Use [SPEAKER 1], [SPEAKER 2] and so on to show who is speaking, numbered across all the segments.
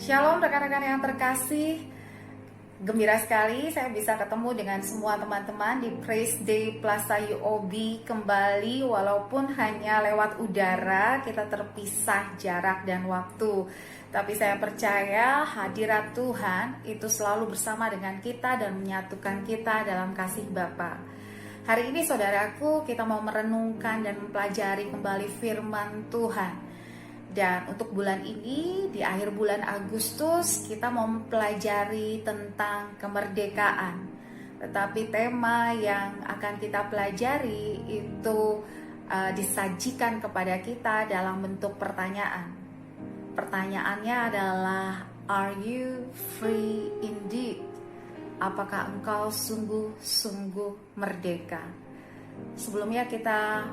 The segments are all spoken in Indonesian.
[SPEAKER 1] Shalom rekan-rekan yang terkasih. Gembira sekali saya bisa ketemu dengan semua teman-teman di Praise Day Plaza UOB kembali, walaupun hanya lewat udara, kita terpisah jarak dan waktu. Tapi saya percaya hadirat Tuhan itu selalu bersama dengan kita dan menyatukan kita dalam kasih Bapa. Hari ini saudaraku, kita mau merenungkan dan mempelajari kembali firman Tuhan. Dan untuk bulan ini, di akhir bulan Agustus, kita mau mempelajari tentang kemerdekaan. Tetapi tema yang akan kita pelajari itu disajikan kepada kita dalam bentuk pertanyaan. Pertanyaannya adalah, are you free indeed? Apakah engkau sungguh-sungguh merdeka? Sebelumnya kita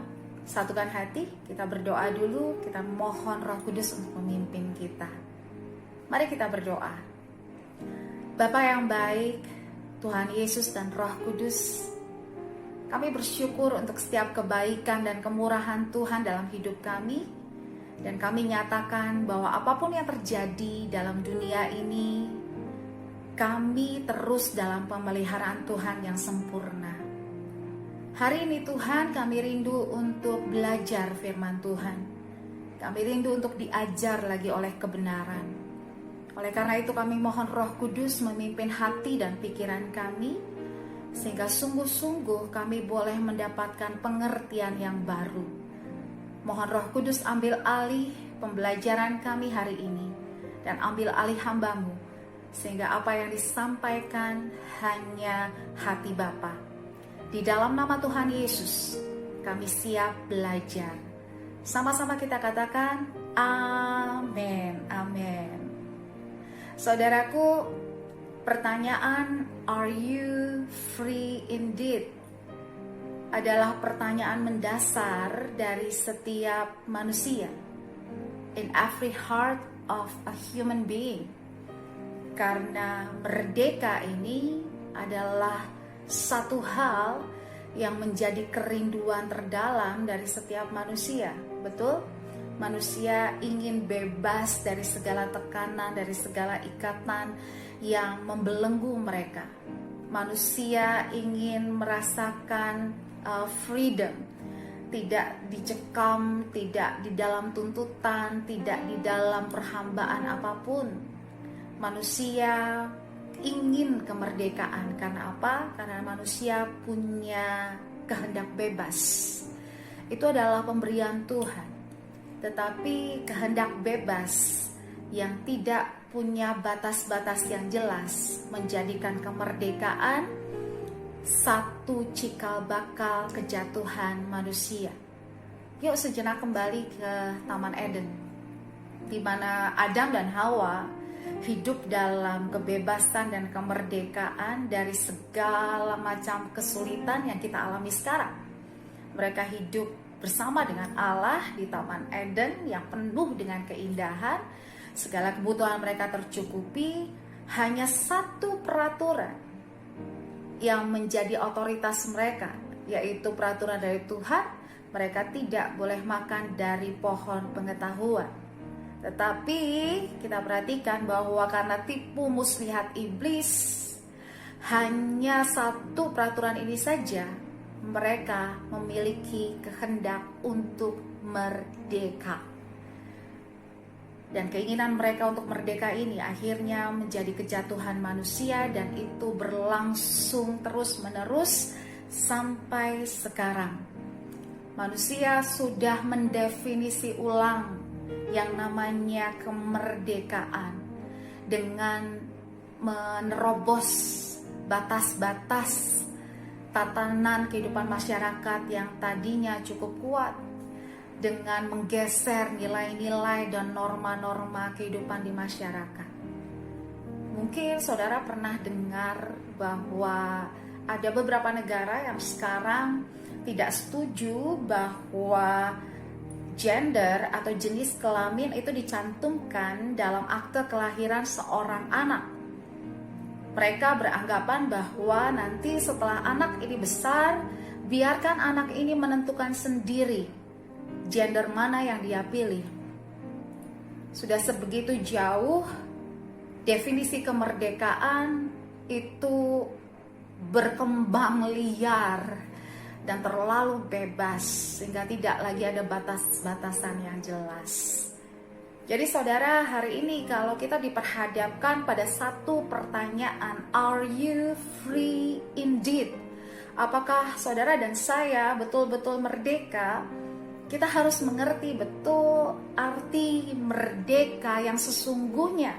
[SPEAKER 1] satukan hati, kita berdoa dulu, kita mohon Roh Kudus untuk memimpin kita. Mari kita berdoa. Bapa yang baik, Tuhan Yesus dan Roh Kudus, kami bersyukur untuk setiap kebaikan dan kemurahan Tuhan dalam hidup kami. Dan kami nyatakan bahwa apapun yang terjadi dalam dunia ini, kami terus dalam pemeliharaan Tuhan yang sempurna. Hari ini Tuhan, kami rindu untuk belajar firman Tuhan. Kami rindu untuk diajar lagi oleh kebenaran. Oleh karena itu kami mohon Roh Kudus memimpin hati dan pikiran kami, sehingga sungguh-sungguh kami boleh mendapatkan pengertian yang baru. Mohon Roh Kudus ambil alih pembelajaran kami hari ini, dan ambil alih hamba-Mu, sehingga apa yang disampaikan hanya hati Bapa. Di dalam nama Tuhan Yesus, kami siap belajar. Sama-sama kita katakan, amin, amin. Saudaraku, pertanyaan, are you free indeed? Adalah pertanyaan mendasar dari setiap manusia. In every heart of a human being. Karena merdeka ini adalah satu hal yang menjadi kerinduan terdalam dari setiap manusia. Betul? Manusia ingin bebas dari segala tekanan, dari segala ikatan yang membelenggu mereka. Manusia ingin merasakan freedom, tidak dicekam, tidak di dalam tuntutan, tidak di dalam perhambaan apapun. Manusia ingin kemerdekaan. Karena apa? Karena manusia punya kehendak bebas. Itu adalah pemberian Tuhan. Tetapi kehendak bebas yang tidak punya batas-batas yang jelas menjadikan kemerdekaan satu cikal bakal kejatuhan manusia. Yuk sejenak kembali ke Taman Eden, di mana Adam dan Hawa hidup dalam kebebasan dan kemerdekaan dari segala macam kesulitan yang kita alami sekarang. Mereka hidup bersama dengan Allah di Taman Eden yang penuh dengan keindahan. Segala kebutuhan mereka tercukupi. Hanya satu peraturan yang menjadi otoritas mereka, yaitu peraturan dari Tuhan. Mereka tidak boleh makan dari pohon pengetahuan. Tetapi kita perhatikan bahwa karena tipu muslihat iblis, hanya satu peraturan ini saja mereka memiliki kehendak untuk merdeka. Dan keinginan mereka untuk merdeka ini akhirnya menjadi kejatuhan manusia, dan itu berlangsung terus-menerus sampai sekarang. Manusia sudah mendefinisi ulang yang namanya kemerdekaan dengan menerobos batas-batas tatanan kehidupan masyarakat yang tadinya cukup kuat, dengan menggeser nilai-nilai dan norma-norma kehidupan di masyarakat. Mungkin saudara pernah dengar bahwa ada beberapa negara yang sekarang tidak setuju bahwa gender atau jenis kelamin itu dicantumkan dalam akte kelahiran seorang anak. Mereka beranggapan bahwa nanti setelah anak ini besar, biarkan anak ini menentukan sendiri gender mana yang dia pilih. Sudah sebegitu jauh definisi kemerdekaan itu berkembang liar dan terlalu bebas sehingga tidak lagi ada batas-batasan yang jelas. Jadi saudara, hari ini kalau kita diperhadapkan pada satu pertanyaan, are you free indeed? Apakah saudara dan saya betul-betul merdeka? Kita harus mengerti betul arti merdeka yang sesungguhnya.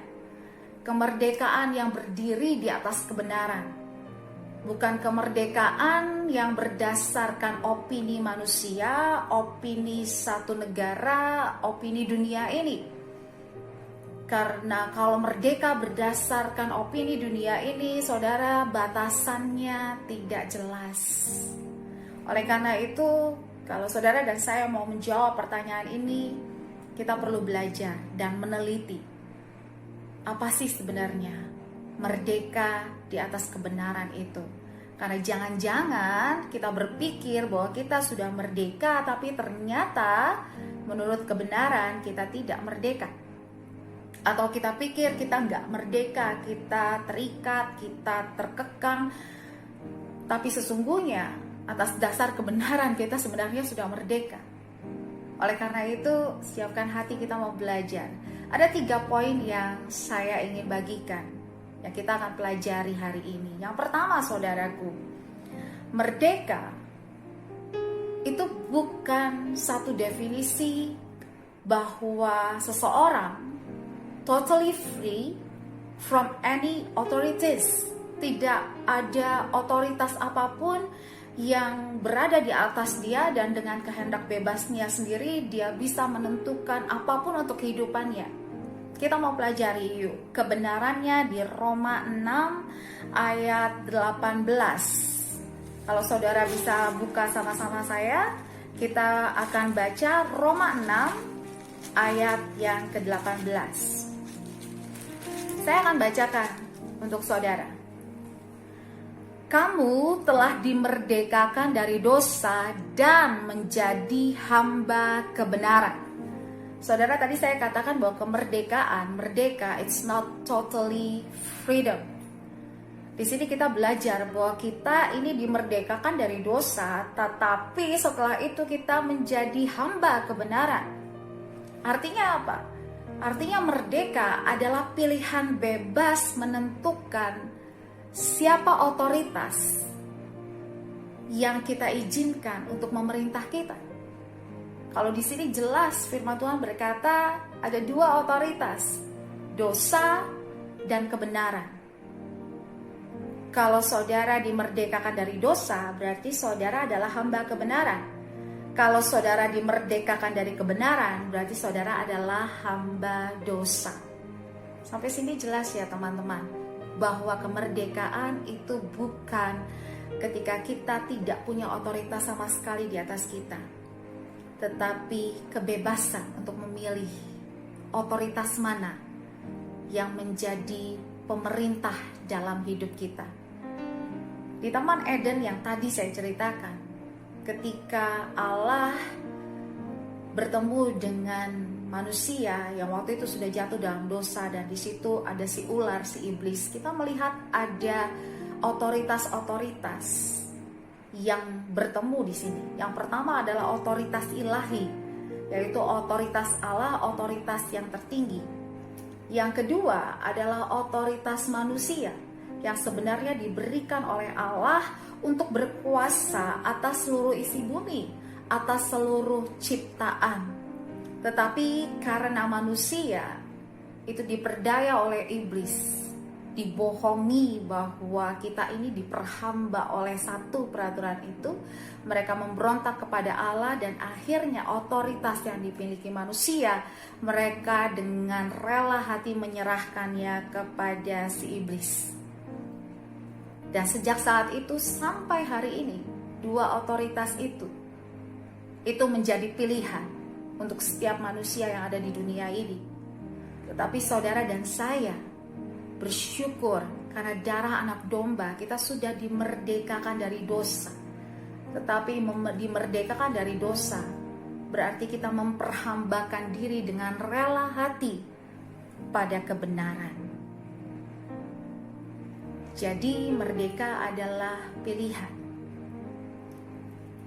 [SPEAKER 1] Kemerdekaan yang berdiri di atas kebenaran. Bukan kemerdekaan yang berdasarkan opini manusia, opini satu negara, opini dunia ini. Karena kalau merdeka berdasarkan opini dunia ini, saudara, batasannya tidak jelas. Oleh karena itu, kalau saudara dan saya mau menjawab pertanyaan ini, kita perlu belajar dan meneliti. Apa sih sebenarnya merdeka di atas kebenaran itu? Karena jangan-jangan kita berpikir bahwa kita sudah merdeka, tapi ternyata menurut kebenaran kita tidak merdeka. Atau kita pikir kita nggak merdeka, kita terikat, kita terkekang, tapi sesungguhnya atas dasar kebenaran kita sebenarnya sudah merdeka. Oleh karena itu, siapkan hati, kita mau belajar. Ada 3 poin yang saya ingin bagikan, yang kita akan pelajari hari ini. Yang pertama, saudaraku, merdeka itu bukan satu definisi bahwa seseorang totally free from any authorities. Tidak ada otoritas apapun yang berada di atas dia, dan dengan kehendak bebasnya sendiri dia bisa menentukan apapun untuk kehidupannya. Kita mau pelajari yuk kebenarannya di Roma 6 ayat 18. Kalau saudara bisa buka sama-sama saya, kita akan baca Roma 6 ayat yang ke-18. Saya akan bacakan untuk saudara. Kamu telah dimerdekakan dari dosa dan menjadi hamba kebenaran. Saudara, tadi saya katakan bahwa merdeka, it's not totally freedom. Di sini kita belajar bahwa kita ini dimerdekakan dari dosa, tetapi setelah itu kita menjadi hamba kebenaran. Artinya apa? Artinya merdeka adalah pilihan bebas menentukan siapa otoritas yang kita izinkan untuk memerintah kita. Kalau di sini jelas firman Tuhan berkata ada 2 otoritas, dosa dan kebenaran. Kalau saudara dimerdekakan dari dosa, berarti saudara adalah hamba kebenaran. Kalau saudara dimerdekakan dari kebenaran, berarti saudara adalah hamba dosa. Sampai sini jelas ya teman-teman, bahwa kemerdekaan itu bukan ketika kita tidak punya otoritas sama sekali di atas kita, tetapi kebebasan untuk memilih otoritas mana yang menjadi pemerintah dalam hidup kita. Di Taman Eden yang tadi saya ceritakan, ketika Allah bertemu dengan manusia yang waktu itu sudah jatuh dalam dosa, dan di situ ada si ular, si iblis, kita melihat ada otoritas-otoritas yang bertemu di sini. Yang pertama adalah otoritas ilahi, yaitu otoritas Allah, otoritas yang tertinggi. Yang kedua adalah otoritas manusia yang sebenarnya diberikan oleh Allah untuk berkuasa atas seluruh isi bumi, atas seluruh ciptaan. Tetapi karena manusia itu diperdaya oleh iblis, dibohongi bahwa kita ini diperhamba oleh satu peraturan itu, mereka memberontak kepada Allah, dan akhirnya otoritas yang dimiliki manusia, mereka dengan rela hati menyerahkannya kepada si iblis. Dan sejak saat itu sampai hari ini, 2 otoritas itu menjadi pilihan untuk setiap manusia yang ada di dunia ini. Tetapi saudara dan saya bersyukur karena darah anak domba kita sudah dimerdekakan dari dosa. Tetapi dimerdekakan dari dosa berarti kita memperhambakan diri dengan rela hati pada kebenaran. Jadi merdeka adalah pilihan.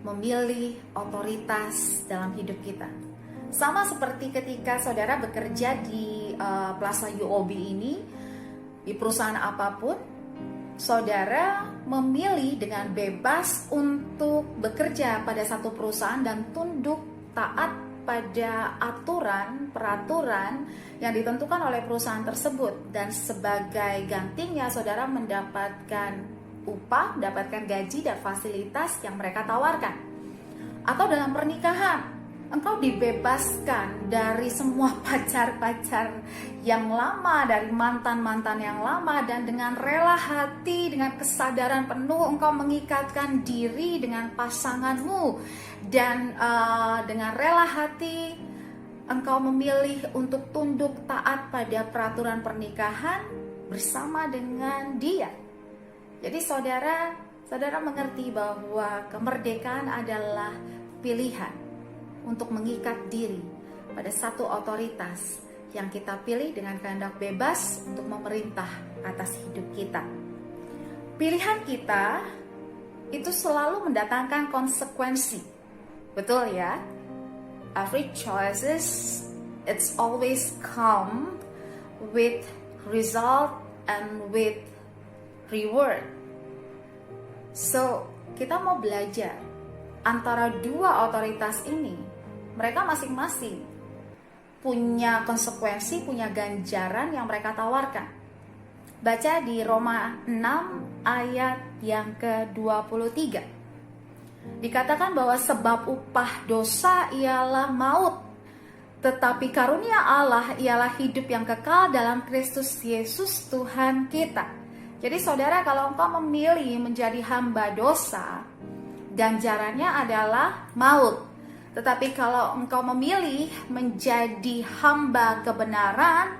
[SPEAKER 1] Memilih otoritas dalam hidup kita. Sama seperti ketika saudara bekerja di Plaza UOB ini, di perusahaan apapun, saudara memilih dengan bebas untuk bekerja pada satu perusahaan dan tunduk taat pada aturan, peraturan yang ditentukan oleh perusahaan tersebut. Dan sebagai gantinya saudara mendapatkan upah, mendapatkan gaji dan fasilitas yang mereka tawarkan. Atau dalam pernikahan, engkau dibebaskan dari semua pacar-pacar yang lama, dari mantan-mantan yang lama, dan dengan rela hati, dengan kesadaran penuh engkau mengikatkan diri dengan pasanganmu, dan dengan rela hati engkau memilih untuk tunduk taat pada peraturan pernikahan bersama dengan dia. Jadi saudara mengerti bahwa kemerdekaan adalah pilihan untuk mengikat diri pada satu otoritas yang kita pilih dengan kehendak bebas untuk memerintah atas hidup kita. Pilihan kita itu selalu mendatangkan konsekuensi. Betul ya? Every choices it's always come with result and with reward. So, kita mau belajar antara dua otoritas ini. Mereka masing-masing punya konsekuensi, punya ganjaran yang mereka tawarkan. Baca di Roma 6 ayat yang ke-23. Dikatakan bahwa sebab upah dosa ialah maut, tetapi karunia Allah ialah hidup yang kekal dalam Kristus Yesus Tuhan kita. Jadi saudara, kalau engkau memilih menjadi hamba dosa, ganjarannya adalah maut. Tetapi kalau engkau memilih menjadi hamba kebenaran,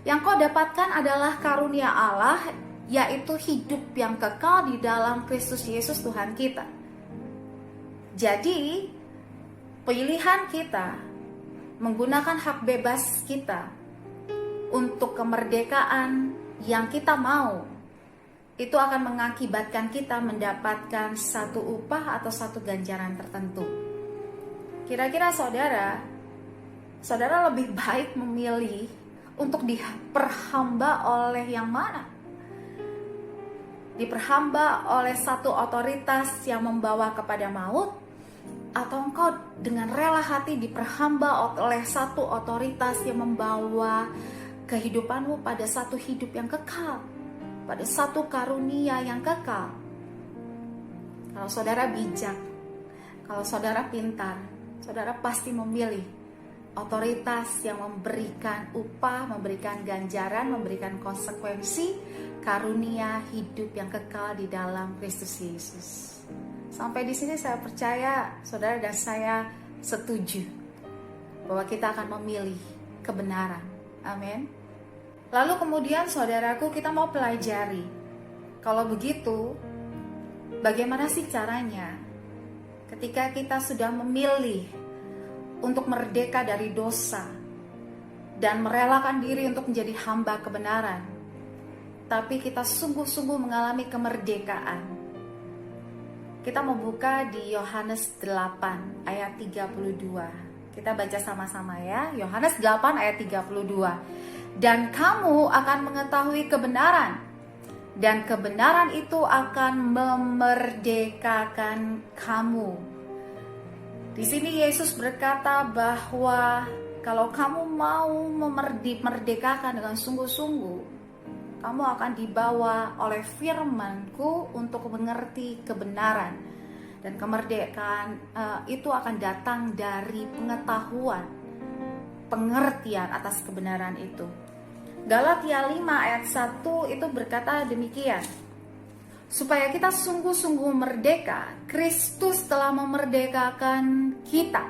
[SPEAKER 1] yang kau dapatkan adalah karunia Allah, yaitu hidup yang kekal di dalam Kristus Yesus Tuhan kita. Jadi, pilihan kita menggunakan hak bebas kita untuk kemerdekaan yang kita mau, itu akan mengakibatkan kita mendapatkan satu upah atau satu ganjaran tertentu. Kira-kira saudara lebih baik memilih untuk diperhamba oleh yang mana? Diperhamba oleh satu otoritas yang membawa kepada maut, atau engkau dengan rela hati diperhamba oleh satu otoritas yang membawa kehidupanmu pada satu hidup yang kekal, pada satu karunia yang kekal? Kalau saudara bijak, kalau saudara pintar, saudara pasti memilih otoritas yang memberikan upah, memberikan ganjaran, memberikan konsekuensi, karunia hidup yang kekal di dalam Kristus Yesus. Sampai di sini saya percaya saudara dan saya setuju bahwa kita akan memilih kebenaran. Amin. Lalu kemudian saudaraku, kita mau pelajari, kalau begitu bagaimana sih caranya ketika kita sudah memilih untuk merdeka dari dosa dan merelakan diri untuk menjadi hamba kebenaran, tapi kita sungguh-sungguh mengalami kemerdekaan. Kita mau buka di Yohanes 8 ayat 32. Kita baca sama-sama ya. Yohanes 8 ayat 32. Dan kamu akan mengetahui kebenaran, dan kebenaran itu akan memerdekakan kamu. Di sini Yesus berkata bahwa kalau kamu mau memerdekakan dengan sungguh-sungguh, kamu akan dibawa oleh firman-Ku untuk mengerti kebenaran. Dan kemerdekaan itu akan datang dari pengetahuan, pengertian atas kebenaran itu. Galatia 5 ayat 1 itu berkata demikian. Supaya kita sungguh-sungguh merdeka, Kristus telah memerdekakan kita.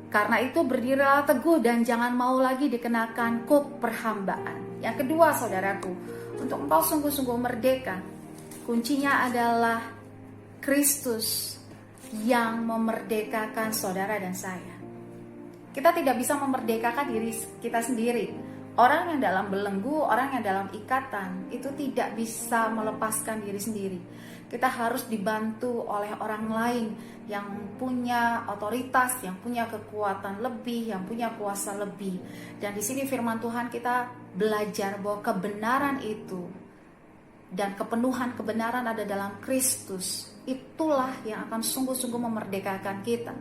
[SPEAKER 1] Karena itu berdirilah teguh dan jangan mau lagi dikenakan kuk perhambaan. Yang kedua saudaraku, untuk engkau sungguh-sungguh merdeka, kuncinya adalah Kristus yang memerdekakan saudara dan saya. Kita tidak bisa memerdekakan diri kita sendiri. Orang yang dalam belenggu, orang yang dalam ikatan, itu tidak bisa melepaskan diri sendiri. Kita harus dibantu oleh orang lain yang punya otoritas, yang punya kekuatan lebih, yang punya kuasa lebih. Dan di sini firman Tuhan kita belajar bahwa kebenaran itu dan kepenuhan kebenaran ada dalam Kristus. Itulah yang akan sungguh-sungguh memerdekakan kita.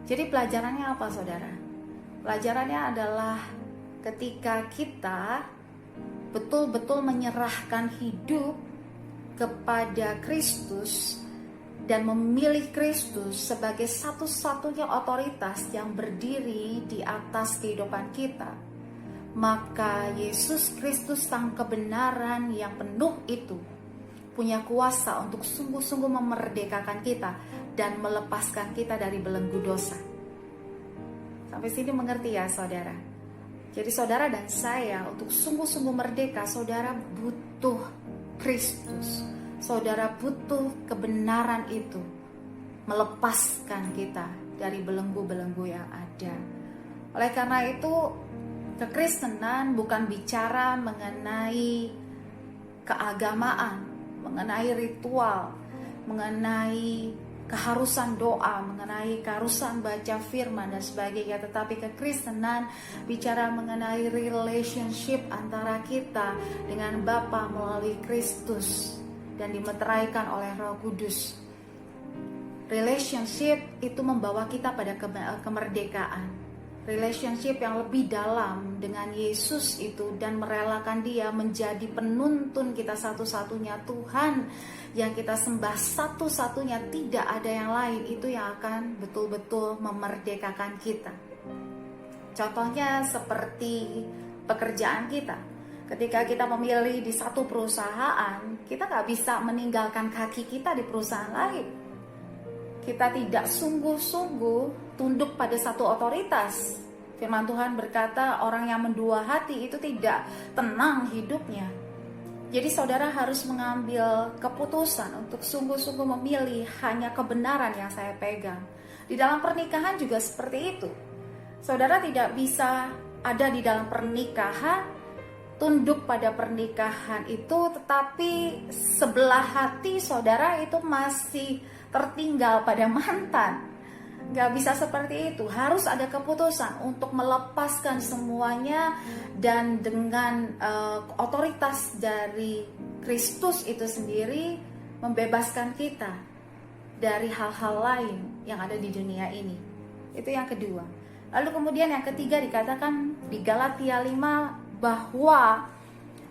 [SPEAKER 1] Jadi pelajarannya apa, saudara? Pelajarannya adalah ketika kita betul-betul menyerahkan hidup kepada Kristus dan memilih Kristus sebagai satu-satunya otoritas yang berdiri di atas kehidupan kita, maka Yesus Kristus sang kebenaran yang penuh itu punya kuasa untuk sungguh-sungguh memerdekakan kita dan melepaskan kita dari belenggu dosa. Sampai sini mengerti ya, saudara? Jadi saudara dan saya untuk sungguh-sungguh merdeka, saudara butuh Kristus. Saudara butuh kebenaran itu melepaskan kita dari belenggu-belenggu yang ada. Oleh karena itu, kekristenan bukan bicara mengenai keagamaan, mengenai ritual, mengenai keharusan doa, mengenai keharusan baca firman dan sebagainya. Tetapi kekristenan bicara mengenai relationship antara kita dengan Bapa melalui Kristus dan dimeteraikan oleh Roh Kudus. Relationship itu membawa kita pada kemerdekaan. Relationship yang lebih dalam dengan Yesus itu dan merelakan Dia menjadi penuntun kita satu-satunya, Tuhan yang kita sembah satu-satunya, tidak ada yang lain. Itu yang akan betul-betul memerdekakan kita. Contohnya seperti pekerjaan kita. Ketika kita memilih di satu perusahaan, kita gak bisa meninggalkan kaki kita di perusahaan lain. Kita tidak sungguh-sungguh tunduk pada satu otoritas. Firman Tuhan berkata, orang yang mendua hati itu tidak tenang hidupnya. Jadi saudara harus mengambil keputusan untuk sungguh-sungguh memilih hanya kebenaran yang saya pegang. Di dalam pernikahan juga seperti itu. Saudara tidak bisa ada di dalam pernikahan, tunduk pada pernikahan itu, tetapi sebelah hati saudara itu masih tertinggal pada mantan. Gak bisa seperti itu. Harus ada keputusan untuk melepaskan semuanya dan dengan otoritas dari Kristus itu sendiri membebaskan kita dari hal-hal lain yang ada di dunia ini. Itu yang kedua. Lalu kemudian yang ketiga dikatakan di Galatia 5 bahwa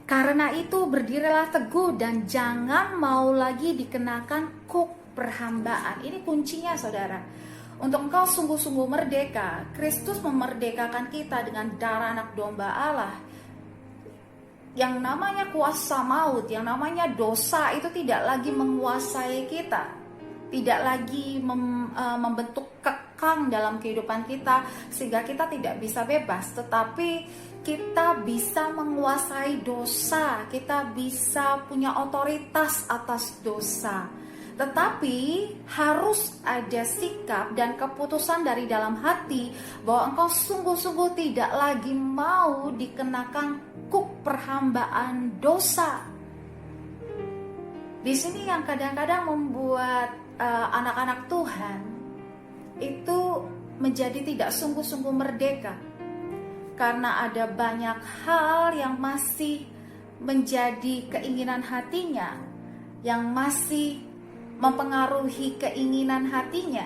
[SPEAKER 1] karena itu berdirilah teguh dan jangan mau lagi dikenakan kuk perhambaan. Ini kuncinya, saudara. Untuk engkau sungguh-sungguh merdeka, Kristus memerdekakan kita dengan darah anak domba Allah. Yang namanya kuasa maut, yang namanya dosa itu tidak lagi menguasai kita, tidak lagi membentuk kekang dalam kehidupan kita sehingga kita tidak bisa bebas, tetapi kita bisa menguasai dosa, kita bisa punya otoritas atas dosa. Tetapi harus ada sikap dan keputusan dari dalam hati bahwa engkau sungguh-sungguh tidak lagi mau dikenakan kuk perhambaan dosa. Di sini yang kadang-kadang membuat anak-anak Tuhan itu menjadi tidak sungguh-sungguh merdeka. Karena ada banyak hal yang masih menjadi keinginan hatinya, yang masih mempengaruhi keinginan hatinya,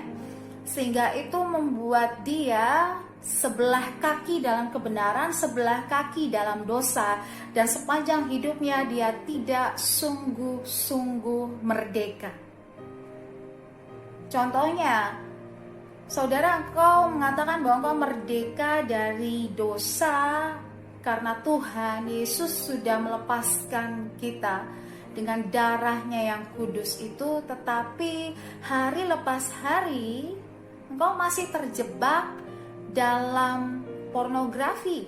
[SPEAKER 1] sehingga itu membuat dia sebelah kaki dalam kebenaran, sebelah kaki dalam dosa, dan sepanjang hidupnya dia tidak sungguh-sungguh merdeka. Contohnya, saudara, engkau mengatakan bahwa engkau merdeka dari dosa karena Tuhan Yesus sudah melepaskan kita dengan darahnya yang kudus itu, tetapi hari lepas hari engkau masih terjebak dalam pornografi.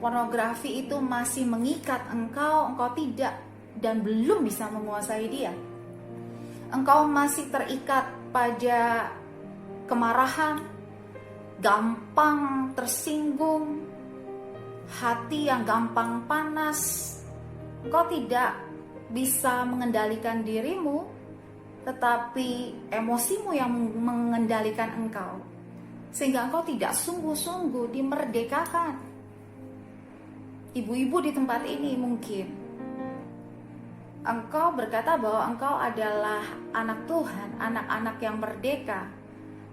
[SPEAKER 1] Pornografi itu masih mengikat engkau tidak dan belum bisa menguasai dia. Engkau masih terikat pada kemarahan, gampang tersinggung, hati yang gampang panas. Engkau tidak bisa mengendalikan dirimu, tetapi emosimu yang mengendalikan engkau, sehingga engkau tidak sungguh-sungguh dimerdekakan. Ibu-ibu di tempat ini mungkin engkau berkata bahwa engkau adalah anak Tuhan, anak-anak yang merdeka,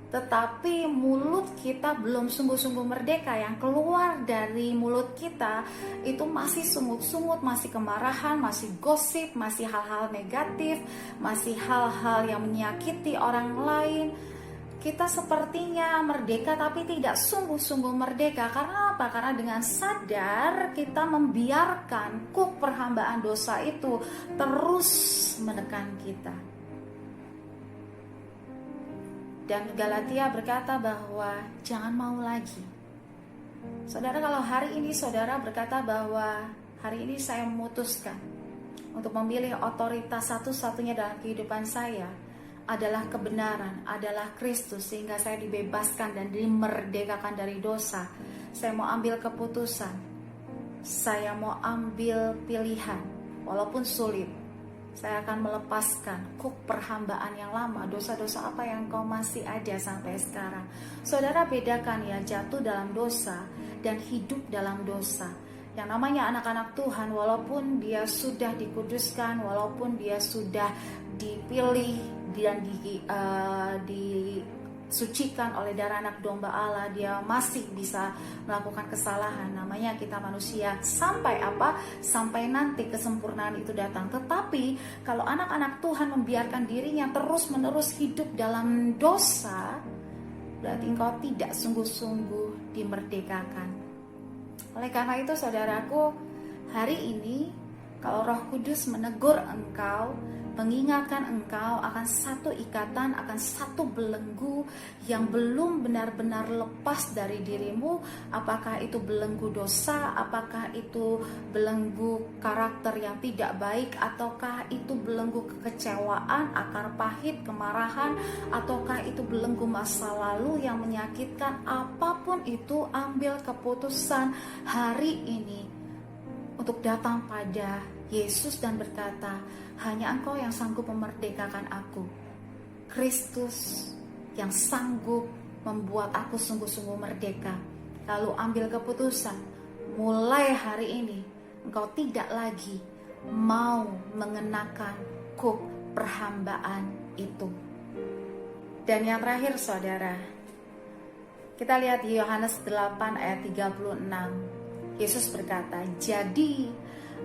[SPEAKER 1] tetapi mulut kita belum sungguh-sungguh merdeka. Yang keluar dari mulut kita itu masih sungut-sungut, masih kemarahan, masih gosip, masih hal-hal negatif, masih hal-hal yang menyakiti orang lain. Kita sepertinya merdeka tapi tidak sungguh-sungguh merdeka. Karena apa? Karena dengan sadar kita membiarkan kuk perhambaan dosa itu terus menekan kita. Dan Galatia berkata bahwa jangan mau lagi. Saudara, kalau hari ini saudara berkata bahwa hari ini saya memutuskan untuk memilih otoritas satu-satunya dalam kehidupan saya adalah kebenaran, adalah Kristus, sehingga saya dibebaskan dan dimerdekakan dari dosa. Saya mau ambil keputusan, saya mau ambil pilihan, walaupun sulit. Saya akan melepaskan kuk perhambaan yang lama. Dosa-dosa apa yang kau masih ada sampai sekarang? Saudara, bedakan ya jatuh dalam dosa dan hidup dalam dosa. Yang namanya anak-anak Tuhan, walaupun dia sudah dikuduskan, walaupun dia sudah dipilih dan disucikan oleh darah anak domba Allah, dia masih bisa melakukan kesalahan. Namanya kita manusia. Sampai apa? Sampai nanti kesempurnaan itu datang. Tetapi kalau anak-anak Tuhan membiarkan dirinya terus-menerus hidup dalam dosa, berarti engkau tidak sungguh-sungguh dimerdekakan. Oleh karena itu saudaraku, hari ini kalau Roh Kudus menegur engkau, mengingatkan engkau akan satu ikatan, akan satu belenggu yang belum benar-benar lepas dari dirimu, apakah itu belenggu dosa, apakah itu belenggu karakter yang tidak baik, ataukah itu belenggu kekecewaan, akar pahit, kemarahan, ataukah itu belenggu masa lalu yang menyakitkan. Apapun itu, ambil keputusan hari ini untuk datang pada Yesus dan berkata, hanya Engkau yang sanggup memerdekakan aku. Kristus yang sanggup membuat aku sungguh-sungguh merdeka. Lalu ambil keputusan, mulai hari ini engkau tidak lagi mau mengenakan kuk perhambaan itu. Dan yang terakhir saudara, kita lihat di Yohanes 8 ayat 36. Yesus berkata, jadi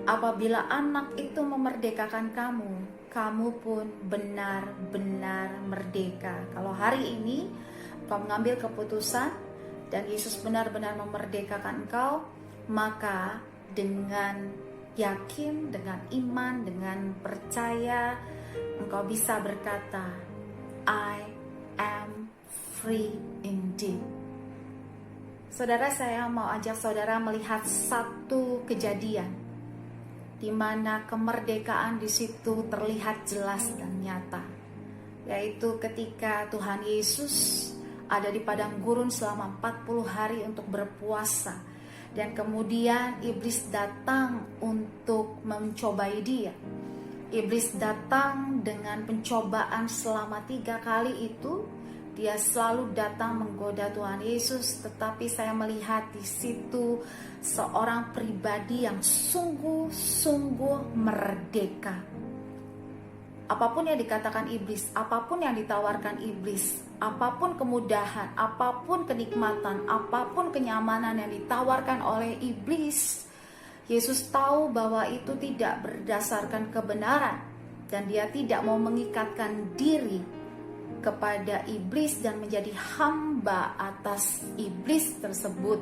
[SPEAKER 1] apabila anak itu memerdekakan kamu, kamu pun benar-benar merdeka. Kalau hari ini kau mengambil keputusan dan Yesus benar-benar memerdekakan engkau, maka dengan yakin, dengan iman, dengan percaya, engkau bisa berkata, I am free indeed. Saudara, saya mau ajak saudara melihat satu kejadian di mana kemerdekaan di situ terlihat jelas dan nyata, yaitu ketika Tuhan Yesus ada di padang gurun selama 40 hari untuk berpuasa, dan kemudian iblis datang untuk mencobai dia. Iblis datang dengan pencobaan selama 3 kali itu. Dia selalu datang menggoda Tuhan Yesus, tetapi saya melihat di situ seorang pribadi yang sungguh-sungguh merdeka. Apapun yang dikatakan iblis, apapun yang ditawarkan iblis, apapun kemudahan, apapun kenikmatan, apapun kenyamanan yang ditawarkan oleh iblis, Yesus tahu bahwa itu tidak berdasarkan kebenaran, dan dia tidak mau mengikatkan diri kepada iblis dan menjadi hamba atas iblis tersebut.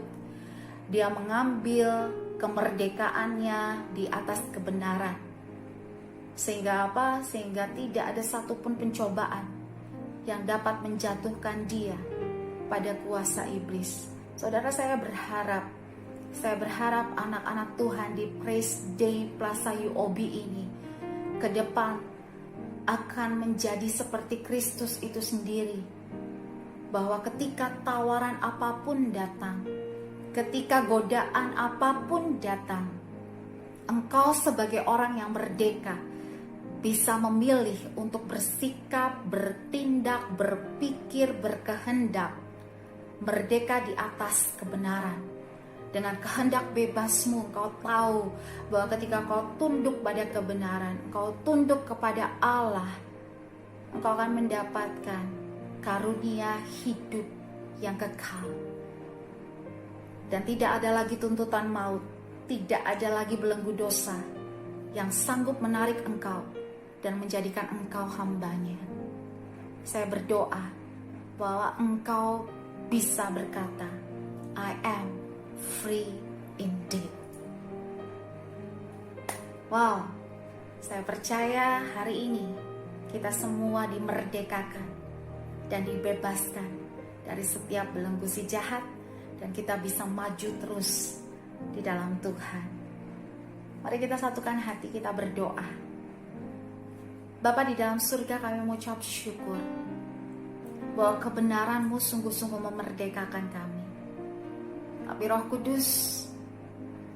[SPEAKER 1] Dia mengambil kemerdekaannya di atas kebenaran. Sehingga apa? Sehingga tidak ada satupun pencobaan yang dapat menjatuhkan dia pada kuasa iblis. Saudara, saya berharap anak-anak Tuhan di Praise Day Plaza UOB ini ke depan akan menjadi seperti Kristus itu sendiri, bahwa ketika tawaran apapun datang, ketika godaan apapun datang, engkau sebagai orang yang merdeka bisa memilih untuk bersikap, bertindak, berpikir, berkehendak, merdeka di atas kebenaran. Dengan kehendak bebasmu, engkau tahu bahwa ketika engkau tunduk pada kebenaran, engkau tunduk kepada Allah, engkau akan mendapatkan karunia hidup yang kekal. Dan tidak ada lagi tuntutan maut, tidak ada lagi belenggu dosa yang sanggup menarik engkau dan menjadikan engkau hambanya. Saya berdoa bahwa engkau bisa berkata, I am free indeed. Wow, saya percaya hari ini kita semua dimerdekakan dan dibebaskan dari setiap belenggu si jahat, dan kita bisa maju terus di dalam Tuhan. Mari kita satukan hati, kita berdoa. Bapa di dalam surga, kami mengucap syukur bahwa kebenaran-Mu sungguh-sungguh memerdekakan kami. Tapi Roh Kudus,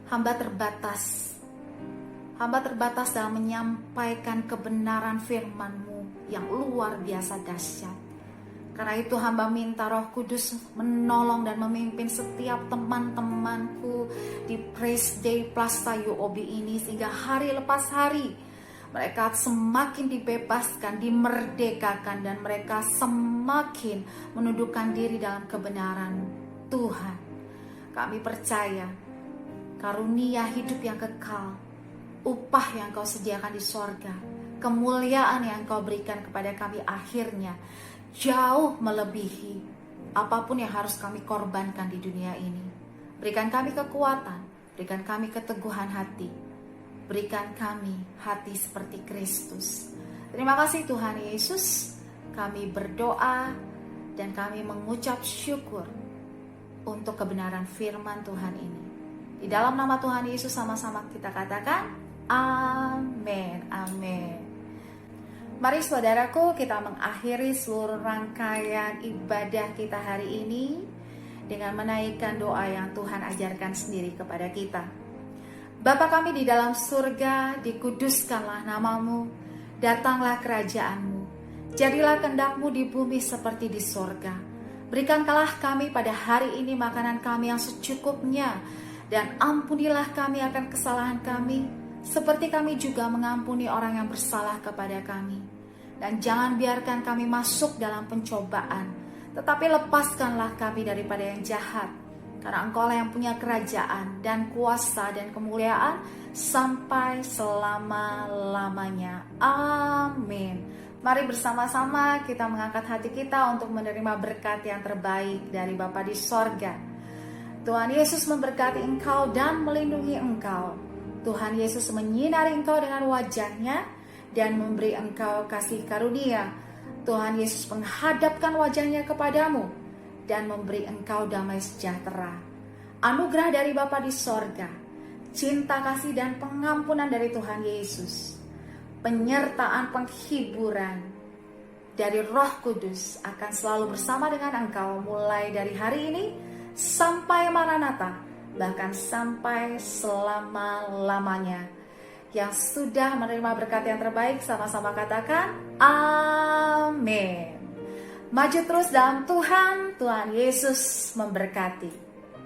[SPEAKER 1] hamba terbatas dalam menyampaikan kebenaran firman-Mu yang luar biasa dahsyat. Karena itu hamba minta Roh Kudus menolong dan memimpin setiap teman-temanku di Praise Day Plaza UOB ini, sehingga hari lepas hari mereka semakin dibebaskan, dimerdekakan, dan mereka semakin menundukkan diri dalam kebenaran Tuhan. Kami percaya karunia hidup yang kekal, upah yang Kau sediakan di sorga, kemuliaan yang Kau berikan kepada kami akhirnya jauh melebihi apapun yang harus kami korbankan di dunia ini. Berikan kami kekuatan, berikan kami keteguhan hati, berikan kami hati seperti Kristus. Terima kasih Tuhan Yesus. Kami berdoa dan kami mengucap syukur untuk kebenaran firman Tuhan ini. Di dalam nama Tuhan Yesus sama-sama kita katakan, amin, amin. Mari saudaraku, kita mengakhiri seluruh rangkaian ibadah kita hari ini dengan menaikkan doa yang Tuhan ajarkan sendiri kepada kita. Bapa kami di dalam surga, dikuduskanlah nama-Mu, datanglah kerajaan-Mu, jadilah kehendak-Mu di bumi seperti di surga. Berikanlah kami pada hari ini makanan kami yang secukupnya, dan ampunilah kami akan kesalahan kami, seperti kami juga mengampuni orang yang bersalah kepada kami. Dan jangan biarkan kami masuk dalam pencobaan, tetapi lepaskanlah kami daripada yang jahat. Karena Engkau-lah yang punya kerajaan dan kuasa dan kemuliaan sampai selama-lamanya. Amin. Mari bersama-sama kita mengangkat hati kita untuk menerima berkat yang terbaik dari Bapa di sorga. Tuhan Yesus memberkati engkau dan melindungi engkau. Tuhan Yesus menyinari engkau dengan wajah-Nya dan memberi engkau kasih karunia. Tuhan Yesus menghadapkan wajah-Nya kepadamu dan memberi engkau damai sejahtera. Anugerah dari Bapa di sorga, cinta kasih dan pengampunan dari Tuhan Yesus, penyertaan penghiburan dari Roh Kudus akan selalu bersama dengan engkau mulai dari hari ini sampai Maranatha, bahkan sampai selama-lamanya. Yang sudah menerima berkat yang terbaik sama-sama katakan amin. Maju terus dalam Tuhan, Tuhan Yesus memberkati.